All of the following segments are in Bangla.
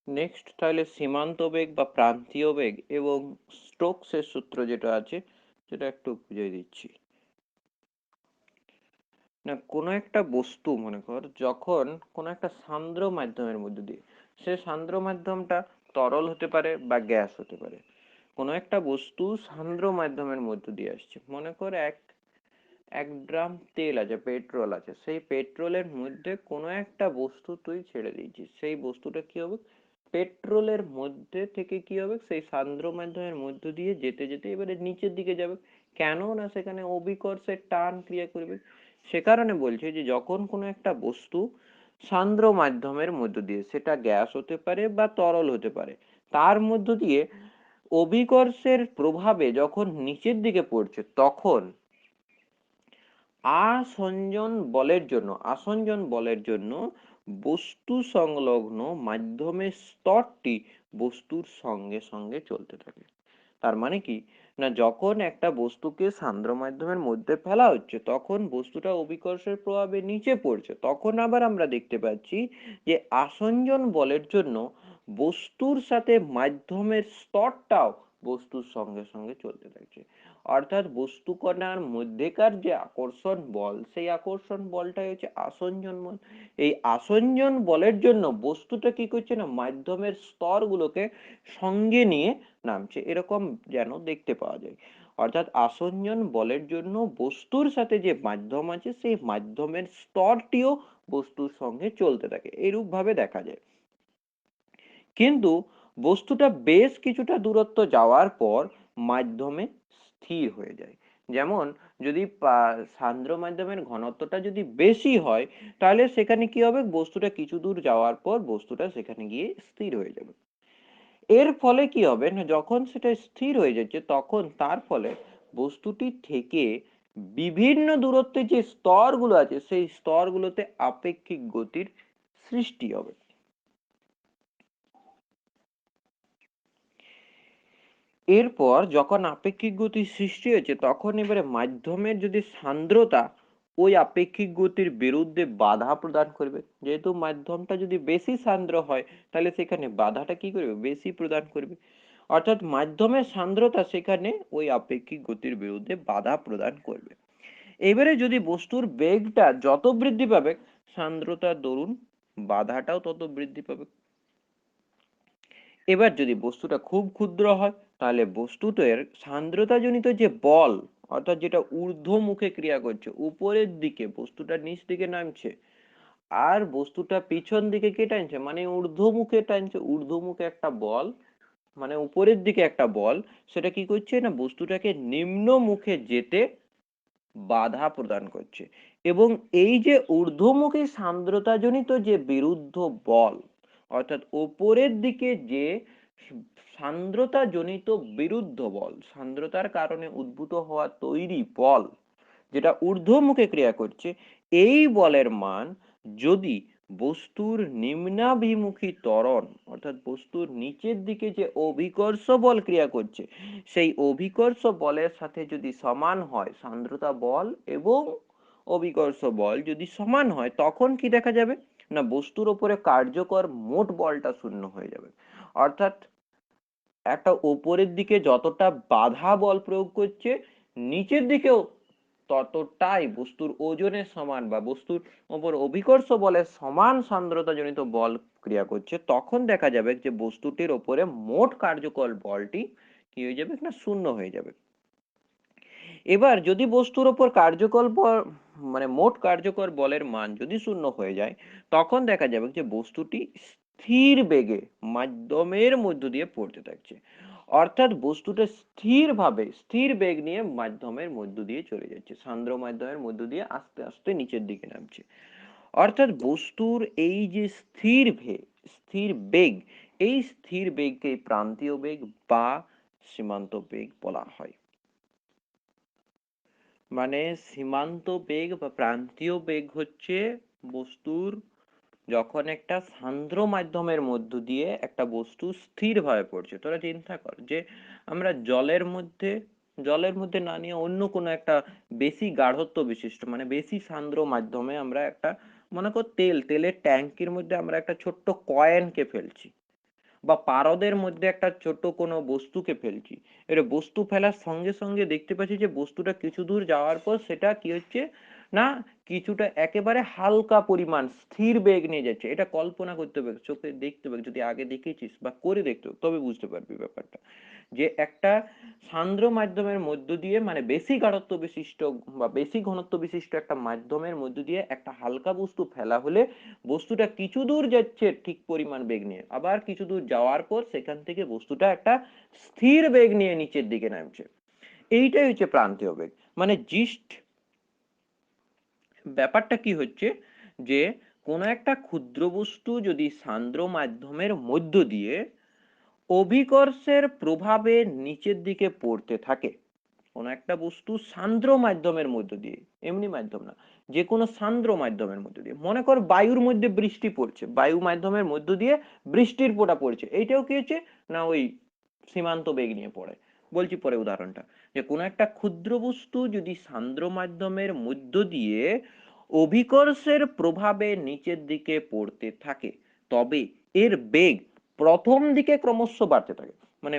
নেক্সট তাহলে সীমান্ত বেগ বা প্রান্তীয় বেগ এবং স্টোকসের সূত্র যেটা আছে সেটা একটু বুঝিয়ে দিচ্ছি। না, কোনো একটা বস্তু মনে কর যখন কোনো একটা সান্দ্র মাধ্যমের মধ্যে দিয়ে, সে সান্দ্র মাধ্যমটা তরল হতে পারে বা গ্যাস হতে পারে। কোনো একটা বস্তু সান্দ্র মাধ্যমের মধ্য দিয়ে আসছে, মনে কর এক এক ড্রাম তেল আছে, পেট্রোল আছে, সেই পেট্রোলের মধ্যে কোনো একটা বস্তু তুই ছেড়ে দিয়েছিস, সেই বস্তুটা কি হবে, পেট্রোলের মধ্যে থেকে কি হবে, সেই সান্দ্র মাধ্যমের মধ্য দিয়ে যেতে যেতে এবারে নিচের দিকে যাবে। কেন না সেখানে অভিকর্ষের টান ক্রিয়া করবে। সে কারণে বলছে যে যখন কোনো একটা বস্তু সান্দ্র মাধ্যমের মধ্য দিয়ে, সেটা গ্যাস হতে পারে বা তরল হতে পারে, তার মধ্য দিয়ে অভিকর্ষের প্রভাবে যখন নিচের দিকে পড়ছে, তখন আসঞ্জন বলের জন্য বস্তু সংলগ্ন মাধ্যমের স্তরটি বস্তুর সঙ্গে সঙ্গে চলতে থাকে। তার মানে কি, না যখন একটা বস্তুকে সান্দ্র মাধ্যমের মধ্যে ফেলা হচ্ছে তখন বস্তুটা অভিকর্ষের প্রভাবে নিচে পড়ছে, তখন আবার আমরা দেখতে পাচ্ছি যে আসঞ্জন বলের জন্য বস্তুর সাথে মাধ্যমের স্তরটাও বস্তুর সঙ্গে সঙ্গে চলতে থাকছে। অর্থাৎ বস্তু কণার মধ্যেকার যে আকর্ষণ বল, সেই আকর্ষণ বলটাই হচ্ছে আসঞ্জন বল। এই আসঞ্জন বলের জন্য বস্তুটা কি করছে না, মাধ্যমের স্তরগুলোকে সঙ্গে নিয়ে নামছে, এরকম যেন দেখতে পাওয়া যায়। অর্থাৎ আসঞ্জন বলের জন্য বস্তুর সাথে যে মাধ্যম আছে, সেই মাধ্যমের স্তরটিও বস্তুর সঙ্গে চলতে থাকে, এরূপ ভাবে দেখা যায়। কিন্তু বস্তুটা বেশ কিছুটা দূরত্ব যাওয়ার পর মাধ্যমে স্থির হয়ে যায়। যেমন যদি সান্দ্র মাধ্যমের ঘনত্বটা যদি বেশি হয়, তাহলে সেখানে কি হবে, বস্তুটা কিছু দূর যাওয়ার পর বস্তুটা সেখানে গিয়ে স্থির হয়ে যাবে। এর ফলে কি হবে না, যখন সেটা স্থির হয়ে যাচ্ছে তখন তার ফলে বস্তুটি থেকে বিভিন্ন দূরত্বে যে স্তরগুলো আছে, সেই স্তরগুলোতে আপেক্ষিক গতির সৃষ্টি হবে। এরপর যখন আপেক্ষিক গতির সৃষ্টি হয়েছে, তখন এবারে মাধ্যমের যদি সান্দ্রতা ওই আপেক্ষিক গতির বিরুদ্ধে বাধা প্রদান করবে। যেহেতু মাধ্যমটা যদি বেশি সান্দ্র হয়, তাহলে সেখানে বাধাটা কি করবে, বেশি প্রদান করবে। অর্থাৎ মাধ্যমের সান্দ্রতা সেখানে ওই আপেক্ষিক গতির বিরুদ্ধে বাধা প্রদান করবে। এবারে যদি বস্তুর বেগটা যত বৃদ্ধি পাবে, সান্দ্রতার দরুন বাধাটাও তত বৃদ্ধি পাবে। এবার যদি বস্তুটা খুব ক্ষুদ্র হয়, তাহলে বস্তুটার সান্দ্রতাজনিত যে বল, অর্থাৎ যেটা ঊর্ধ্বমুখে ক্রিয়া করছে, উপরের দিকে বস্তুটা নিচ দিকে নামছে, আর বস্তুটা পিছন দিকে কে টানছে, মানে ঊর্ধ্বমুখে টানছে, ঊর্ধ্বমুখে একটা বল, মানে উপরের দিকে একটা বল, সেটা কি করছে না, বস্তুটাকে নিম্ন মুখে যেতে বাধা প্রদান করছে। এবং এই যে ঊর্ধ্বমুখী সান্দ্রতাজনিত যে বিরুদ্ধ বল, অর্থাৎ ওপরের দিকে যে সান্দ্রতাজনিত বিরুদ্ধ বল, সান্দ্রতার কারণে উদ্ভূত হওয়া তৈরি বল, যেটা ঊর্ধ্বমুখে ক্রিয়া করছে, এই বলের মান যদি বস্তুর নিম্নাভিমুখী ত্বরণ, অর্থাৎ বস্তুর নিচের দিকে যে অভিকর্ষ বল ক্রিয়া করছে, সেই অভিকর্ষ বলের সাথে যদি সমান হয়, সান্দ্রতা বল এবং অভিকর্ষ বল যদি সমান হয়, তখন কি দেখা যাবে না, বস্তুর উপরে কার্যকর মোট বলটা শূন্য হয়ে যাবে। অর্থাৎ একটা উপরের দিকে যতটা বাধা বল প্রয়োগ করছে, নিচের দিকেও ততটাই বস্তুর ওজনের সমান বা বস্তুর উপর অভিকর্ষ বলের সমান সান্দ্রতা জনিত বল ক্রিয়া করছে, তখন দেখা যাবে যে বস্তুটির ওপরে মোট কার্যকর বলটি কি হয়ে যাবে না, শূন্য হয়ে যাবে। এবার যদি বস্তুর ওপর কার্যকর বল, মানে মোট কার্যকর বলের মান যদি শূন্য হয়ে যায়, তখন দেখা যাবে যে বস্তুটি স্থির বেগে মাধ্যমের মধ্য দিয়ে পড়তে থাকছে। অর্থাৎ বস্তুটা স্থির বেগ নিয়ে মাধ্যমের মধ্য দিয়ে চলে যাচ্ছে, সান্দ্র মাধ্যমের মধ্য দিয়ে আস্তে আস্তে নিচের দিকে নামছে। অর্থাৎ বস্তুর এই যে স্থির বেগ, এই স্থির বেগকে প্রান্তীয় বেগ বা সীমান্ত বেগ বলা হয়। মানে সীমান্ত বেগ বা প্রান্তীয় বেগ হচ্ছে বস্তুর, যখন একটা সান্দ্র মাধ্যমের মধ্য দিয়ে একটা বস্তু স্থিরভাবে পড়ছে। তোরা চিন্তা কর যে আমরা জলের মধ্যে না নিয়ে অন্য কোনো একটা বেশি গাঢ়ত্ব বিশিষ্ট, মানে বেশি সান্দ্র মাধ্যমে আমরা একটা, মনে কর তেলের ট্যাঙ্কির মধ্যে আমরা একটা ছোট্ট কয়েনকে ফেলছি। বা পারদের মধ্যে একটা ছোট কোনো বস্তুকে ফেলছি, এবারে বস্তু ফেলার সঙ্গে সঙ্গে দেখতে পাচ্ছি যে বস্তুটা কিছু দূর যাওয়ার পর সেটা কি হচ্ছে না কিছুটা একেবারে হালকা পরিমাণ স্থির বেগ নিয়ে যাচ্ছে। এটা কল্পনা করতে হবে, চোখে দেখতে হবে, যদি আগে দেখেছিস বা করে দেখতে হবে তবে বুঝতে পারবি ব্যাপারটা। যে একটা সান্দ্র মাধ্যমের মধ্য দিয়ে মানে বেশি গাঢ়ত্ব বিশিষ্ট বা বেশি ঘনত্ব বিশিষ্ট একটা মাধ্যমের মধ্য দিয়ে একটা হালকা বস্তু ফেলা হলে বস্তুটা কিছু দূর যাচ্ছে ঠিক পরিমাণ বেগ নিয়ে, আবার কিছু দূর যাওয়ার পর সেখান থেকে বস্তুটা একটা স্থির বেগ নিয়ে নিচের দিকে নামছে। এইটাই হচ্ছে প্রান্তীয় বেগ। মানে জিস্ট ব্যাপারটা কি হচ্ছে যে কোনো একটা ক্ষুদ্র বস্তু যদি সান্দ্র মাধ্যমের মধ্য দিয়ে অভিকর্ষের প্রভাবে নিচের দিকে পড়তে থাকে, কোন একটা বস্তু সান্দ্র মাধ্যমের মধ্য দিয়ে, এমনি মাধ্যম না, যে কোনো সান্দ্র মাধ্যমের মধ্য দিয়ে, মনে কর বায়ুর মধ্যে বৃষ্টি পড়ছে, বায়ু মাধ্যমের মধ্য দিয়ে বৃষ্টির ফোঁটা পড়ছে, এইটাও কি হচ্ছে না ওই সীমান্ত বেগ নিয়ে পড়ে। বলছি পরে উদাহরণটা, যে কোনো একটা ক্ষুদ্র বস্তু যদি সান্দ্র মাধ্যমের মধ্য দিয়ে অভিকর্ষের প্রভাবে নিচের দিকে পড়তে থাকে তবে এর বেগ প্রথম দিকে ক্রমশ বাড়তে থাকে। মানে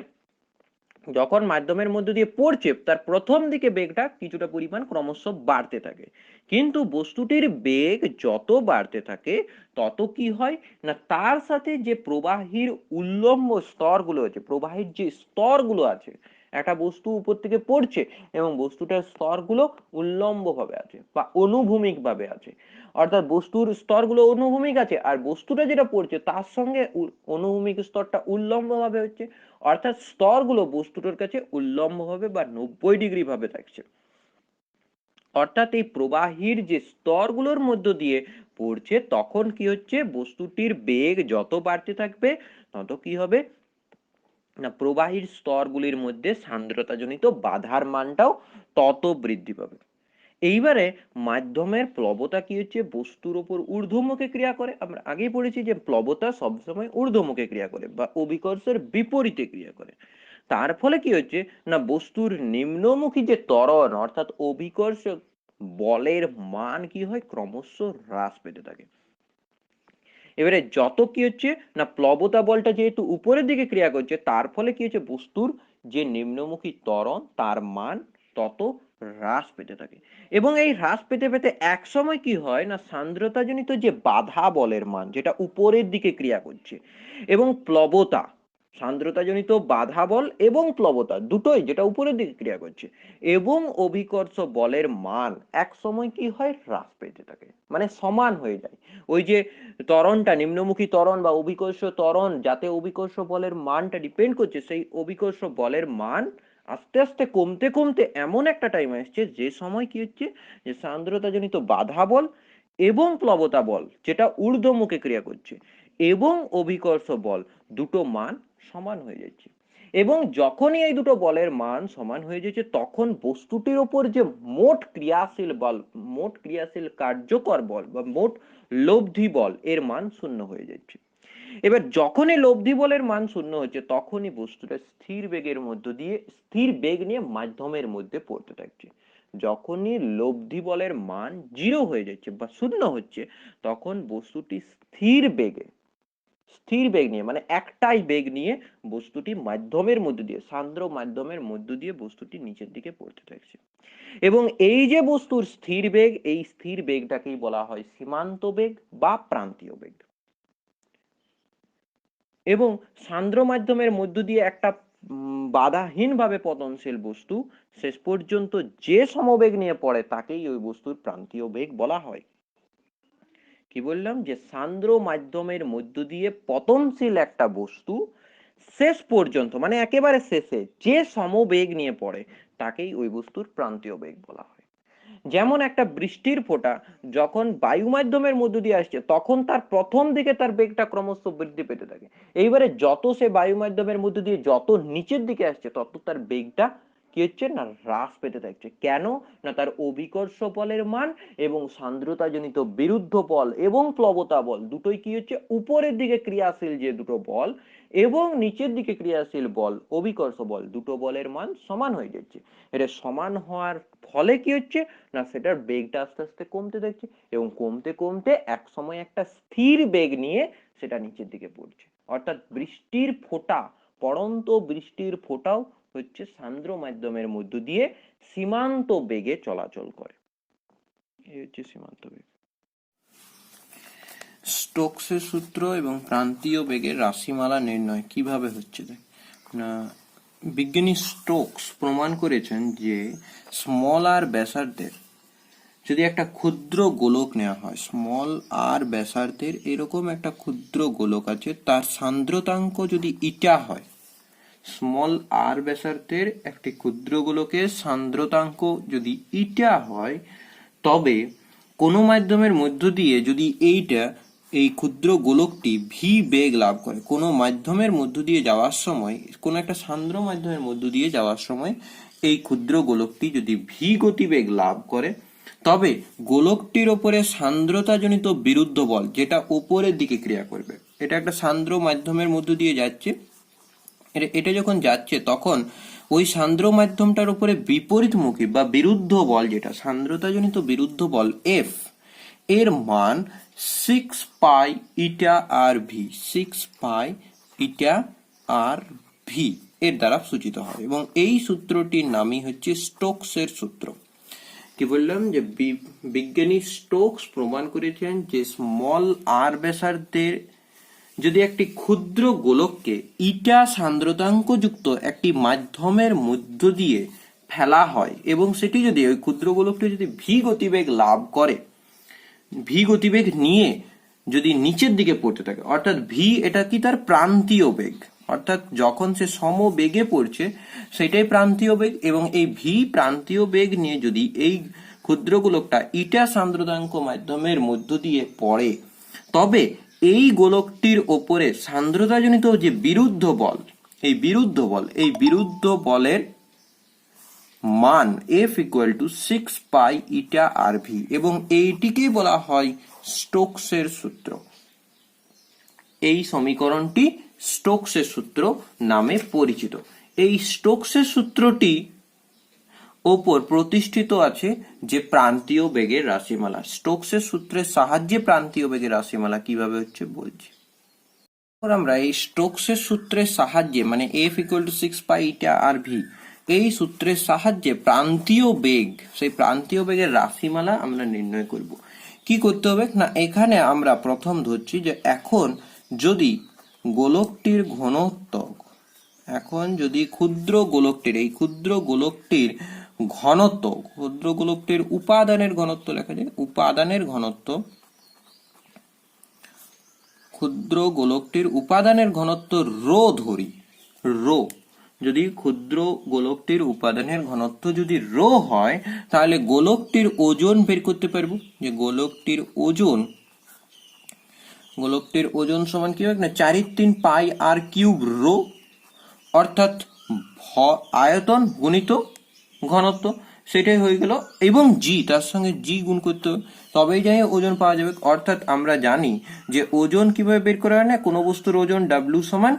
যখন মাধ্যমের মধ্য দিয়ে পড়ছে তার প্রথম দিকে বেগটা কিছুটা পরিমাণ ক্রমশ বাড়তে থাকে, কিন্তু বস্তুটির বেগ যত বাড়তে থাকে তত কি হয় না তার সাথে যে প্রবাহীর উল্লম্ব স্তরগুলো আছে, প্রবাহীর যে স্তরগুলো আছে, একটা বস্তু উপর থেকে পড়ছে এবং বস্তুটার স্তরগুলো উল্লম্ব ভাবে আছে বা অনুভূমিক ভাবে আছে, অর্থাৎ বস্তুর স্তরগুলো অনুভূমিক আছে আর বস্তুটা যেটা পড়ছে তার সঙ্গে অনুভূমিক স্তরটা উল্লম্ব ভাবে হচ্ছে, অর্থাৎ স্তরগুলো বস্তুটার কাছে উল্লম্ব ভাবে বা 90 ডিগ্রি ভাবে থাকছে। অর্থাৎ এই প্রবাহীর যে স্তরগুলোর মধ্য দিয়ে পড়ছে তখন কি হচ্ছে বস্তুটির বেগ যত বাড়তে থাকবে তত কি হবে না প্রবাহীর স্তরগুলির মধ্যে সান্দ্রতাজনিত বাধার মানটাও তত বৃদ্ধি পাবে। এইবারে মাধ্যমের প্লবতা কি হচ্ছে বস্তুর উপর ঊর্ধ্বমুখে ক্রিয়া করে, আমরা আগেই পড়েছি যে প্লবতা সবসময় ঊর্ধ্বমুখে ক্রিয়া করে বা অভিকর্ষের বিপরীতে ক্রিয়া করে। তার ফলে কি হচ্ছে না বস্তুর নিম্নমুখী যে ত্বরণ অর্থাৎ অভিকর্ষ বলের মান কি হয় ক্রমশ হ্রাস পেতে থাকে। এবারে যত কি হচ্ছে না প্লবতা বলটা যেহেতু উপরের দিকে ক্রিয়া করছে তার ফলে কি হচ্ছে বস্তুর যে নিম্নমুখী ত্বরণ তার মান তত হ্রাস পেতে থাকে, এবং এই হ্রাস পেতে পেতে এক সময় কি হয় না সান্দ্রতাজনিত যে বাধা বলের মান যেটা উপরের দিকে ক্রিয়া করছে এবং প্লবতা, সান্দ্রতাজনিত বাধা বল এবং প্লবতা দুটোই যেটা উপরের দিকে ক্রিয়া করছে এবং অভিকর্ষ বলের মান এক সময় কি হয় হ্রাস পেতে থাকে, মানে সমান হয়ে যায়। ওই যে ত্বরণটা নিম্নমুখী ত্বরণ বা অভিকর্ষ ত্বরণ যাতে অভিকর্ষ বলের মানটা ডিপেন্ড করছে সেই অভিকর্ষ বলের মান আস্তে আস্তে কমতে কমতে এমন একটা টাইম আসছে যে সময় কি হচ্ছে যে সান্দ্রতাজনিত বাধা বল এবং প্লবতা বল যেটা ঊর্ধ্বমুখে ক্রিয়া করছে এবং অভিকর্ষ বল দুটো মান সমান হয়ে যাচ্ছে, এবং যখনই এই দুটো বলের মান সমান হয়ে যাচ্ছে তখন বস্তুটির ওপর যে মোট ক্রিয়াশীল বল, মোট ক্রিয়াশীল কার্যকর বল বা মোট লব্ধি বল এর মান শূন্য হয়ে যাচ্ছে। এবার যখনই লব্ধি বলের মান শূন্য হচ্ছে তখনই বস্তুটা স্থির বেগের মধ্য দিয়ে স্থির বেগ নিয়ে মাধ্যমের মধ্যে পড়তে থাকছে। যখনই লব্ধি বলের মান জিরো হয়ে যাচ্ছে বা শূন্য হচ্ছে তখন বস্তুটি স্থির বেগ নিয়ে মানে একটাই বেগ নিয়ে বস্তুটি মাধ্যমের মধ্য দিয়ে সান্দ্র মাধ্যমের মধ্য দিয়ে বস্তুটি নিচের দিকে পড়তে থাকছে, এবং এই যে বস্তুর স্থির বেগ এই স্থির বেগটাকেই বলা হয় সীমান্ত বেগ বা প্রান্তীয় বেগ। এবং সান্দ্র মাধ্যমের মধ্য দিয়ে একটা বাধাহীন ভাবে পতনশীল বস্তু শেষ পর্যন্ত যে সমবেগ নিয়ে পড়ে তাকেই ওই বস্তুর প্রান্তীয় বেগ বলা হয়। কি বললাম যে সান্দ্র মাধ্যমের মধ্য দিয়ে পতনশীল একটা বস্তু শেষ পর্যন্ত মানে একেবারে শেষে যে সমবেগ নিয়ে পড়ে তাকেই ওই বস্তুর প্রান্তীয় বেগ বলা হয়। যেমন একটা বৃষ্টির ফোঁটা যখন বায়ু মাধ্যমের মধ্য দিয়ে আসছে তখন তার প্রথম দিকে তার বেগটা ক্রমশ বৃদ্ধি পেতে থাকে, এইবারে যত সে বায়ু মাধ্যমের মধ্য দিয়ে যত নিচের দিকে আসছে তত তার বেগটা কি হচ্ছে না হ্রাস পেতে থাকছে। কেন না তার অভিকর্ষ বলের মান এবং সান্দ্রতাজনিত বিরুদ্ধ বল এবং প্লবতা বল দুটোই কি হচ্ছে উপরের দিকে ক্রিয়াশীল যে দুটো বল এবং নিচের দিকে ক্রিয়াশীল বল অভিকর্ষ বল দুটো বলের মান সমান হয়ে যাচ্ছে। এটা সমান হওয়ার ফলে কি হচ্ছে না সেটার বেগটা আস্তে আস্তে কমতে থাকছে এবং কমতে কমতে এক সময় একটা স্থির বেগ নিয়ে সেটা নিচের দিকে পড়ছে। অর্থাৎ বৃষ্টির ফোঁটা, পড়ন্ত বৃষ্টির ফোঁটাও হচ্ছে সান্দ্র মাধ্যমের মধ্য দিয়ে সীমান্ত বেগে চলাচল করে। এই হচ্ছে সীমান্ত বেগ। স্টোকসের সূত্র এবং প্রান্তীয় বেগের রাশিমালা নির্ণয় কিভাবে হচ্ছে না, বিজ্ঞানী স্টোকস প্রমাণ করেছেন যে স্মল আর ব্যাসার্ধের যদি একটা ক্ষুদ্র গোলক নেওয়া হয়, স্মল আর ব্যাসার্ধের এরকম একটা ক্ষুদ্র গোলক আছে, তার সান্দ্রতাঙ্ক যদি ইটা হয়, স্মল আর ব্যাসার্ধের একটি ক্ষুদ্র গোলকের সান্দ্রতাঙ্ক যদি ইটা হয়, তবে কোনো মাধ্যমের মধ্য দিয়ে যদি এই ক্ষুদ্র গোলকটি ভি বেগ লাভ করে, কোনো মাধ্যমের মধ্য দিয়ে যাওয়ার সময়, কোনো একটা সান্দ্র মাধ্যমের মধ্য দিয়ে যাওয়ার সময় এই ক্ষুদ্র গোলকটি যদি ভি গতিবেগ লাভ করে, তবে গোলকটির ওপরে সান্দ্রতাজনিত বিরুদ্ধ বল, যেটা উপরের দিকে ক্রিয়া করবে, এটা একটা সান্দ্র মাধ্যমের মধ্য দিয়ে যাচ্ছে, এটা যখন যাচ্ছে তখন ওই সান্দ্র মাধ্যমটার উপরে বিপরীতমুখী বা বিরুদ্ধ বল, যেটা সান্দ্রতাজনিত বিরুদ্ধ বল এফ, এর মান 6 pi eta R V, 6 pi eta R V এর দ্বারা সূচিত হয়, এবং এই সূত্রটির নামই হচ্ছে স্টোকসের সূত্র। কি বললাম যে বিজ্ঞানী স্টোকস প্রমাণ করেছেন যে স্মল আর ব্যাসার্ধের যদি একটি ক্ষুদ্র গোলককে ইটা সান্দ্রতাঙ্ক যুক্ত একটি মাধ্যমের মধ্য দিয়ে ফেলা হয়, এবং সেটি যদি ওই ক্ষুদ্র গোলকটি যদি ভি গতিবেগ লাভ করে, ভি গতিবেগ নিয়ে যদি নিচের দিকে পড়তে থাকে, অর্থাৎ ভি এটা কি তার প্রান্তীয় বেগ, অর্থাৎ যখন সে সম বেগে পড়ছে সেটাই প্রান্তীয় বেগ, এবং এই ভি প্রান্তীয় বেগ নিয়ে যদি এই ক্ষুদ্র গোলকটা ইটা সান্দ্রতাঙ্ক মাধ্যমের মধ্য দিয়ে পড়ে, তবে এই গোলকটির ওপরে সান্দ্রতাজনিত যে বিরুদ্ধ বল, এই বিরুদ্ধ বলের মান F equal to 6 pi eta R V, এবং এইটিকেই বলা হয় স্টোকসের সূত্র। এই সমীকরণটি স্টোকসের সূত্র নামে পরিচিত। এই স্টোকসের সূত্রটি ওপর প্রতিষ্ঠিত আছে যে প্রান্তীয় বেগের রাশিমালা। স্টোকসের সূত্রের সাহায্যে প্রান্তীয় বেগের রাশিমালা কিভাবে হচ্ছে বলছি। আমরা এই স্টোকসের সূত্রের সাহায্যে, মানে F equal to 6 pi eta R V, এই সূত্রের সাহায্যে প্রান্তীয় বেগ, সেই প্রান্তীয় বেগের রাশিমালা আমরা নির্ণয় করব। কি করতে হবে না, এখানে আমরা প্রথম ধরছি যে এখন যদি গোলকটির ঘনত্ব, এখন যদি ক্ষুদ্র গোলকটির, এই ক্ষুদ্র গোলকটির ঘনত্ব, ক্ষুদ্র গোলকটির উপাদানের ঘনত্ব লেখা যায়, উপাদানের ঘনত্ব, ক্ষুদ্র গোলকটির উপাদানের ঘনত্ব রো ধরি, রো, যদি ক্ষুদ্র গোলকটির উপাদানের ঘনত্ব যদি রো হয়, তাহলে গোলকটির ওজন বের করতে পারবো, যে গোলকটির ওজন সমান কি হবে না, 4/3 পাই আর কিউব রো, অর্থাৎ আয়তন গুণিত ঘনত্ব, সেটাই হয়ে গেল, এবং জি, তার সঙ্গে জি গুণ করতে হবে, তবেই যাই ওজন পাওয়া যাবে। অর্থাৎ আমরা জানি যে ওজন কিভাবে বের করা হয় না, কোনো বস্তুর ওজন ডাব্লিউ সমান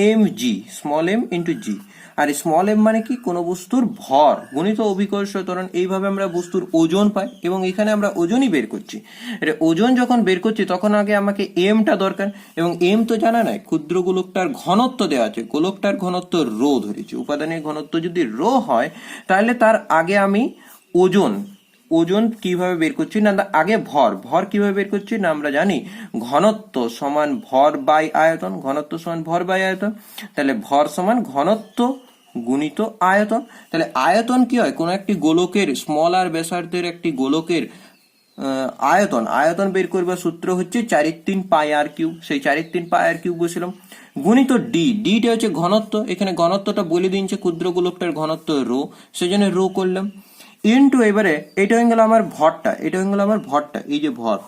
M G, small M into G, আর স্মল এম মানে কি, কোনো বস্তুর ভর গুণিত অভিকর্ষ ত্বরণ, এইভাবে আমরা বস্তুর ওজন পাই, এবং এখানে আমরা ওজনই বের করছি। এটা ওজন যখন বের করছি তখন আগে আমাকে এমটা দরকার, এবং এম তো জানা নাই, ক্ষুদ্র গোলকটার ঘনত্ব দেওয়া আছে, গোলকটার ঘনত্ব রো ধরেছি, উপাদানের ঘনত্ব যদি রো হয়, তাহলে তার আগে আমি ওজন কিভাবে বের করছি না, আগে ভর কিভাবে বের করছি না, আমরা জানি ঘনত্ব সমান ভর বাই আয়তন, ঘনত্ব সমান ভর বাই আয়তন, তাহলে ভর সমান ঘনত্ব গুণিত আয়তন। তাহলে আয়তন কি হয়, কোন একটি গোলকের, স্মল আর ব্যাসার্ধের একটি গোলকের আয়তন বের করবার সূত্র হচ্ছে 4/3 পাই আর কিউব, সেই 4/3 পাই আর কিউব বসিলাম, গুণিত ডিটা হচ্ছে ঘনত্ব, এখানে ঘনত্বটা বলে দিচ্ছে ক্ষুদ্র গোলকটার ঘনত্ব রো, সেজন্য রো করলাম, ইনটু এবারে এটা হয়ে গেল আমার ভরটা, এই যে ভর,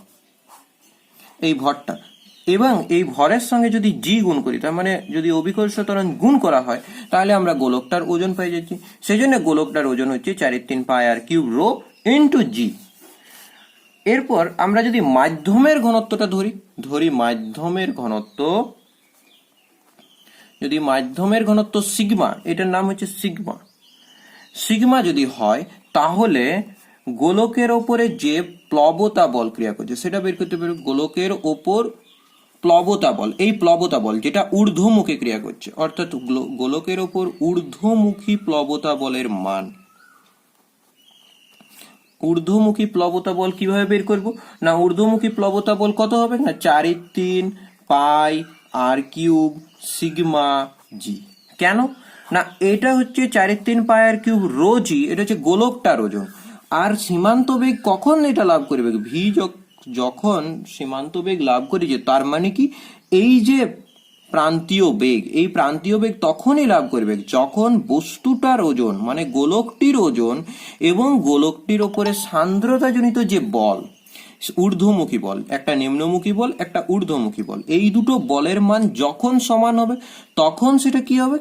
এই ভরটা, এবং এই ভরের সঙ্গে যদি জি গুণ করি, তার মানে যদি অভিকর্ষ ত্বরণ গুণ করা হয়, তাহলে আমরা গোলকটার ওজন পেয়ে যাচ্ছি, সেই জন্য গোলকটার ওজন হচ্ছে 4/3 pi R cube rho into জি। এরপর আমরা যদি মাধ্যমের ঘনত্বটা ধরি মাধ্যমের ঘনত্ব, যদি মাধ্যমের ঘনত্ব সিগমা, এটার নাম হচ্ছে সিগমা যদি হয়, তাহলে গোলকের ওপরে যে প্লবতা বল ক্রিয়া করছে সেটা বের করতে পারবে। গোলকের ওপর প্লবতা বল, এই প্লবতা বল যেটা ঊর্ধ্বমুখী ক্রিয়া করছে, অর্থাৎ গোলকের ওপর ঊর্ধ্বমুখী প্লবতা বলের মান। ঊর্ধ্বমুখী প্লবতা বল কিভাবে বের করব না, ঊর্ধ্বমুখী প্লবতা বল কত হবে না 4/3 পাই আর কিউব সিগমা জি। কেন না, এটা হচ্ছে 4/3 পাই আর কিউব রো জি, এটা হচ্ছে গোলকটার ওজন। আর সীমান্ত বেগ কখন এটা লাভ করবে, ভি যখন সীমান্ত বেগ লাভ করি, যে তার মানে কি এই যে প্রান্তীয় বেগ, এই প্রান্তীয় বেগ তখনই লাভ করবে যখন বস্তুটার ওজন মানে গোলকটির ওজন এবং গোলকটির ওপরে সান্দ্রতাজনিত যে বল, ঊর্ধ্বমুখী বল, একটা নিম্নমুখী বল একটা ঊর্ধ্বমুখী বল, এই দুটো বলের মান যখন সমান হবে তখন সেটা কি হবে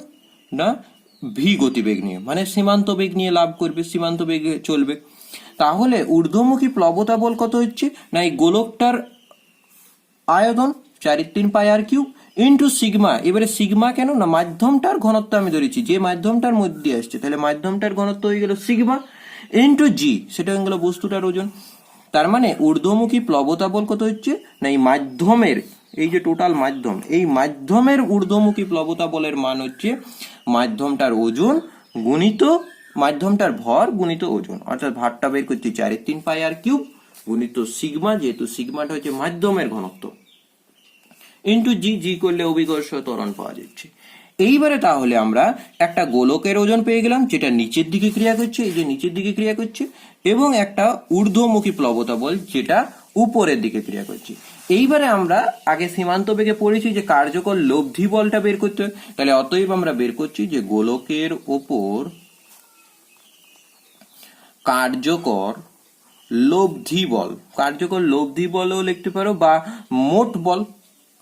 না ভি গতিবেগ নিয়ে মানে সীমান্ত বেগ নিয়ে লাভ করবে, সীমান্ত বেগে চলবে। তাহলে ঊর্ধ্বমুখী প্লবতা বল কত হচ্ছে না এই গোলকটার আয়তন 4/3 pi R cube into sigma. এবারে সিগমা কেন না মাধ্যমটার ঘনত্ব আমি ধরেছি, যে মাধ্যমটার মধ্যে আসছে, তাহলে মাধ্যমটার ঘনত্ব হয়ে গেল সিগমা ইন্টু জি, সেটা হয়ে গেল বস্তুটার ওজন। তার মানে ঊর্ধ্বমুখী প্লবতা বল কত হচ্ছে না এই মাধ্যমের, এই যে টোটাল মাধ্যম, এই মাধ্যমের ঊর্ধ্বমুখী প্লবতা বলের মান হচ্ছে মাধ্যমটার ওজন গুণিত মাধ্যমটার ভর গুণিত ওজন, অর্থাৎ ভারটা বের করছি 4/3 পাই আর কিউব গুণিত সিগমা, যেহেতু সিগমাটা হচ্ছে মাধ্যমের ঘনত্ব, ইন্টু জি, জি করলে অভিকর্ষ ত্বরণ পাওয়া যাচ্ছে। এইবারে তাহলে আমরা একটা গোলকের ওজন পেয়ে গেলাম যেটা নিচের দিকে ক্রিয়া করছে, এই যে নিচের দিকে ক্রিয়া করছে, এবং একটা ঊর্ধ্বমুখী প্লবতা বল যেটা উপরের দিকে ক্রিয়া করছে। এইবারে আমরা আগে সীমান্ত বেগে পড়েছি যে কার্যকর লব্ধি বলটা বের করতে হয়, তাহলে অতএব আমরা বের করছি যে গোলকের ওপর কার্যকর লব্ধি বল, কার্যকর লব্ধি বলও লিখতে পারো বা মোট বল,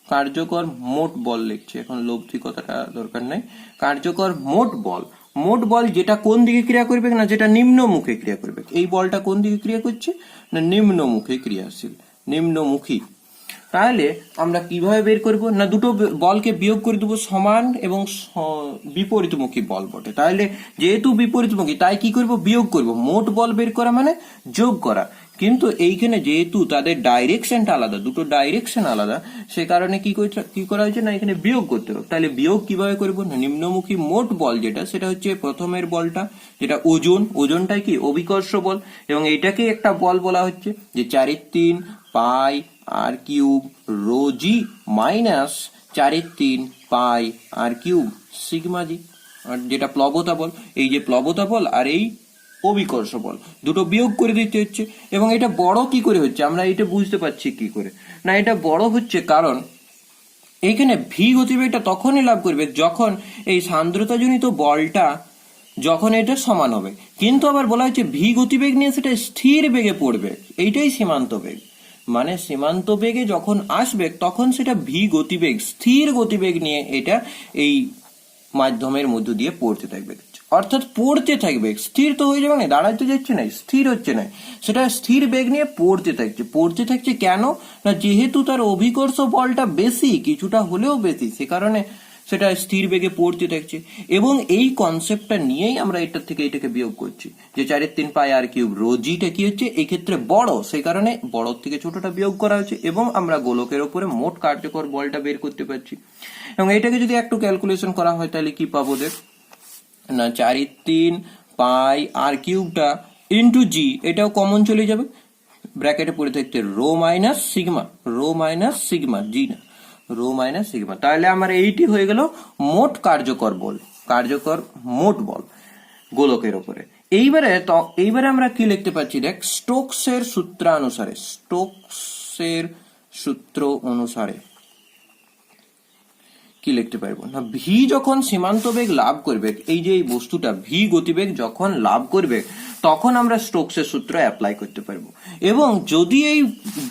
কার্যকর মোট বল লিখছে, এখন লব্ধি কথাটা দরকার নাই, কার্যকর মোট বল, মোট বল যেটা কোন দিকে ক্রিয়া করবে না যেটা নিম্নমুখে ক্রিয়া করবে। এই বলটা কোন দিকে ক্রিয়া করছে না নিম্নমুখে ক্রিয়াশীল, নিম্নমুখী। তাহলে আমরা কিভাবে বের করব না দুটো বলকে বিয়োগ করে দেবো, সমান এবং বিপরীতমুখী বল বটে, তাহলে যেহেতু বিপরীতমুখী তাই কি করব বিয়োগ করব, মোট বল বের করা মানে যোগ করা, কিন্তু এইখানে যেহেতু তাদের ডাইরেকশনটা আলাদা, দুটো ডাইরেকশন আলাদা, সে কারণে কি করা হয়েছে না এখানে বিয়োগ করতে হবে। তাহলে বিয়োগ কিভাবে করব না নিম্নমুখী মোট বল যেটা সেটা হচ্ছে প্রথমের বলটা যেটা ওজন, ওজনটাই কি অভিকর্ষ বল, এবং এইটাকে একটা বল বলা হচ্ছে যে 4/3 পাই আর কিউব রো জি minus 4/3 pi R cube sigma জি, আর যেটা প্লবতা বল, এই যে প্লবতা বল আর এই অভিকর্ষ বল দুটো বিয়োগ করে দিতে হচ্ছে। এবং এটা বড় কি করে হচ্ছে আমরা এটা বুঝতে পারছি কি করে না, এটা বড় হচ্ছে কারণ এইখানে ভি গতিবেগটা তখনই লাভ করবে যখন এই সান্দ্রতাজনিত বলটা যখন এটা সমান হবে, কিন্তু আবার বলা হচ্ছে ভি গতিবেগ নিয়ে সেটা স্থির বেগে পড়বে, এইটাই সীমান্ত বেগ, মানে সীমান্ত বেগে যখন আসবে তখন সেটা ভি গতিবেগ স্থির গতিবেগ নিয়ে এটা এই মাধ্যমের মধ্য দিয়ে পড়তে থাকবে, অর্থাৎ পড়তে থাকবে, স্থির তো হয়ে যাবে না, দাঁড়াতে যাচ্ছে না, স্থির হচ্ছে না, সেটা স্থির বেগ নিয়ে পড়তে থাকছে কেন না যেহেতু তার অভিকর্ষ বলটা বেশি, কিছুটা হলেও বেশি, সে কারণে সেটা স্থির বেগে পড়তে থাকছে। এবং এই কনসেপ্টটা নিয়েই আমরা এটার থেকে এটাকে বিয়োগ করছি যে 4/3 পাই আর কিউব রো জিটা কি হচ্ছে এই ক্ষেত্রে বড়, সেই কারণে বড় থেকে ছোটটা বিয়োগ করা হচ্ছে, এবং আমরা গোলকের উপরে মোট কার্যকর বলটা বের করতে পারছি। এবং এটাকে যদি একটু ক্যালকুলেশন করা হয় তাহলে কি পাবো দেখ না 4/3 পাই আর কিউবটা ইন্টু জি, এটাও কমন চলে যাবে, ব্র্যাকেটে পড়ে থাকতে রো মাইনাস সিগমা জি না রো মাইনাস সিগমা, তাহলে আমার এইটি হয়ে গেল মোট কার্যকর বল, কার্যকর মোট বল গোলকের উপরে। এইবারে আমরা কি লিখতে পাচ্ছি দেখ স্টোকসের সূত্র অনুসারে কি লিখতে পারবো না ভি যখন সীমান্ত বেগ লাভ করবে, এই যে এই বস্তুটা ভি গতিবেগ যখন লাভ করবে তখন আমরা স্টোকসের সূত্র অ্যাপ্লাই করতে পারবো। এবং যদি এই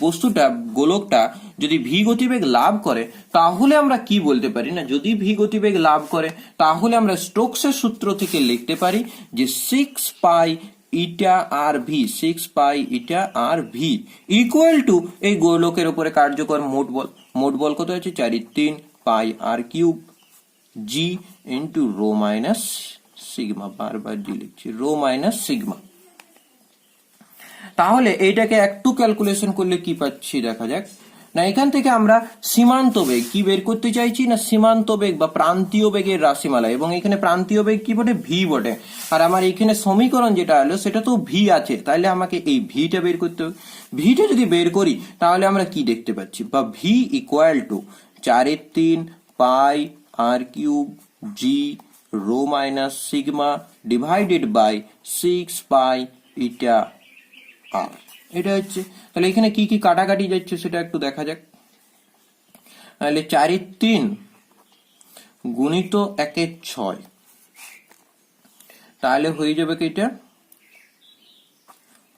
বস্তুটা গোলকটা যদি ভি গতিবেগ লাভ করে তাহলে আমরা কি বলতে পারি না, যদি ভি গতিবেগ লাভ করে তাহলে আমরা স্টোকসের সূত্র থেকে লিখতে পারি যে 6 pi eta R V, 6 pi eta R V equal to এই গোলকের উপরে কার্যকর মোট বল কত আছে 4/3 pi R cube G into rho minus sigma, বারবার জি লিখছি, রো মাইনাস সিগমা। তাহলে এইটাকে একটু ক্যালকুলেশন করলে কি পাচ্ছি দেখা যাক না এখান থেকে আমরা সীমান্ত বেগ কি বের করতে চাইছি, না সীমান্ত বেগ বা প্রান্তীয় বেগের রাশিমালা, এবং এখানে প্রান্তীয় বেগ কি বটে, ভি বটে। আর আমার এখানে সমীকরণ যেটা হলো সেটা তো ভি আছে, তাহলে আমাকে এই ভিটা বের করতে হবে। ভিটা যদি বের করি তাহলে আমরা কি দেখতে পাচ্ছি, বা V equal to 4/3 pi R cube G rho minus sigma divided by 6 pi eta R. এটা হচ্ছে, তাহলে এখানে কি কি কাটাকাটি যাচ্ছে সেটা একটু দেখা যাক। তাহলে 4/3 গুণিত 1/6, তাহলে হয়ে যাবে কি এটা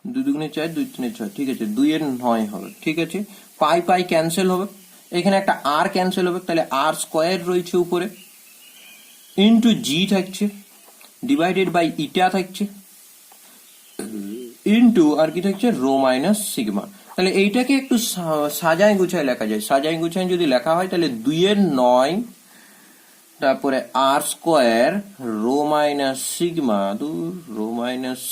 2 দুগুণে 4 2 3 6, ঠিক আছে 2/9 হবে, ঠিক আছে। পাই পাই ক্যান্সেল হবে, এখানে একটা আর ক্যান্সেল হবে, তাহলে আর স্কোয়ার রয়েছে উপরে, ইন্টু জি থাকছে ডিভাইডেড বাই ইটা থাকছে, ইন্টু আর কি থাকছে রো মাইনাস সিগমা। তাহলে এইটাকে একটু সাজায় গুছায় লেখা যায়। সাজায় গুছায় যদি লেখা হয় তাহলে 2/9 তারপরে R square rho minus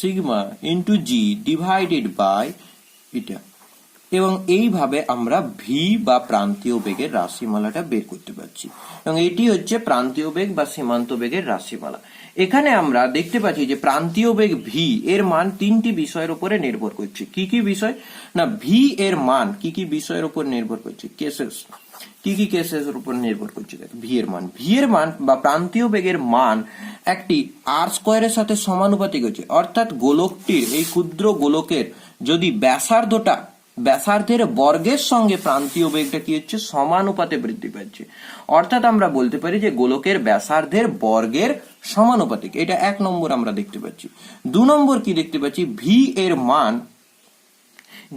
sigma into G divided by এটা, এবং এইভাবে আমরা ভি বা প্রান্তীয় বেগের রাশিমালাটা বের করতে পারছি। এবং এটি হচ্ছে প্রান্তীয় বেগ বা সীমান্ত বেগের রাশিমালা। এখানে আমরা দেখতে পাচ্ছি যে প্রান্তীয় বেগ ভি এর মান তিনটি বিষয়ের উপরে নির্ভর করছে। কি কি বিষয়, না ভি এর মান কি কি বিষয়ের উপর নির্ভর করছে, কেসেস, কি কি কেসের উপর নির্ভর করছে। দেখ ভি এর মান বা প্রান্তীয় বেগের মান একটি আর স্কোয়ারের সাথে সমানুপাতিক হচ্ছে, অর্থাৎ গোলকটির এই ক্ষুদ্র গোলকের যদি ব্যাসার্ধের বর্গের সঙ্গে প্রান্তীয় বেগটা কি হচ্ছে, সমানুপাতে বৃদ্ধি পাচ্ছে। অর্থাৎ আমরা বলতে পারি যে গোলকের ব্যাসার্ধের বর্গের সমানুপাতিক। এটা 1 নম্বর আমরা দেখতে পাচ্ছি। 2 নম্বর কি দেখতে পাচ্ছি, ভি এর মান,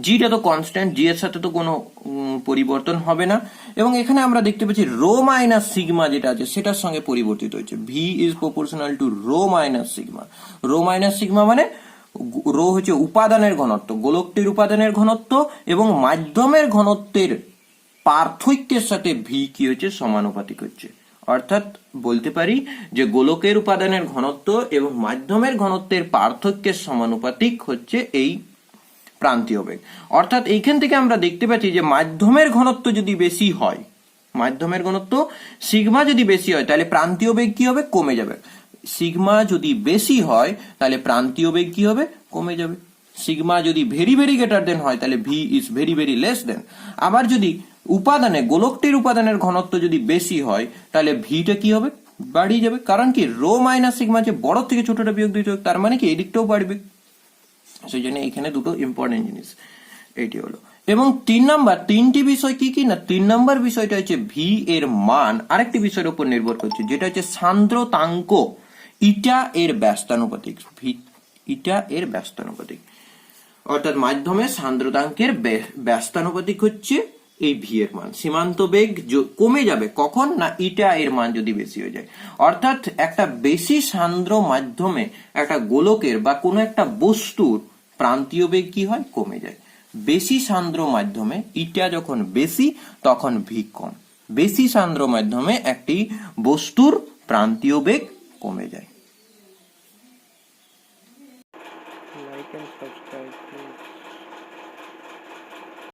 জিটা তো কনস্ট্যান্ট, জি এর সাথে তো কোনো পরিবর্তন হবে না, এবং এখানে আমরা দেখতে পাচ্ছি রো মাইনাস সিগমা যেটা আছে সেটার সঙ্গে পরিবর্তিত হচ্ছে। V is proportional to rho minus sigma মানে রো হচ্ছে উপাদানের ঘনত্ব, গোলকটির উপাদানের ঘনত্ব, এবং মাধ্যমের ঘনত্বের পার্থক্যের সাথে ভি কি হচ্ছে, সমানুপাতিক হচ্ছে। অর্থাৎ বলতে পারি যে গোলকের উপাদানের ঘনত্ব এবং মাধ্যমের ঘনত্বের পার্থক্যের সমানুপাতিক হচ্ছে এই প্রান্তীয় বেগ। অর্থাৎ এইখান থেকে আমরা দেখতে পাচ্ছি যে মাধ্যমের ঘনত্ব যদি বেশি হয়, মাধ্যমের ঘনত্ব সিগমা যদি বেশি হয় তাহলে প্রান্তীয় বেগ কি হবে, কমে যাবে। সিগমা যদি বেশি হয় তাহলে প্রান্তীয় বেগ কি হবে, কমে যাবে। সিগমা যদি ভেরি ভেরি গ্রেটার দেন হয় তাহলে V is very very less than. আবার যদি গোলকটির উপাদানের ঘনত্ব যদি বেশি হয় তাহলে ভিটা কি হবে, বাড়িয়ে যাবে। কারণ কি, রো মাইনাস সিগমা যে বড় থেকে ছোটটা বিয়োগ দিতে হবে, তার মানে কি এদিকটাও বাড়বে। সেই জন্য এখানে দুটো ইম্পর্টেন্ট জিনিস এটি হলো। এবং 3 নাম্বার, তিনটি বিষয় কি কি, না 3 নাম্বার বিষয়টা হচ্ছে ভি এর মান আরেকটি বিষয়ের উপর নির্ভর করছে, যেটা হচ্ছে সান্দ্রতাঙ্ক ইটা এর ব্যস্তানুপাতিক। ইটা এর ব্যস্তানুপাতিক, অর্থাৎ মাধ্যমে সান্দ্রতাঙ্কের ব্যস্তানুপাতিক হচ্ছে এই ভি এর মান। সীমান্ত বেগ কমে যাবে কখন, না ইটা এর মান যদি বেশি হয়ে যায়। অর্থাৎ একটা বেশি সান্দ্র মাধ্যমে একটা গোলকের বা কোনো একটা বস্তুর প্রান্তীয় বেগ কি হয়, কমে যায়। বেশি সান্দ্র মাধ্যমে ইটা যখন বেশি তখন ভি কম। বেশি সান্দ্র মাধ্যমে একটি বস্তুর প্রান্তীয় বেগ কমে যায়।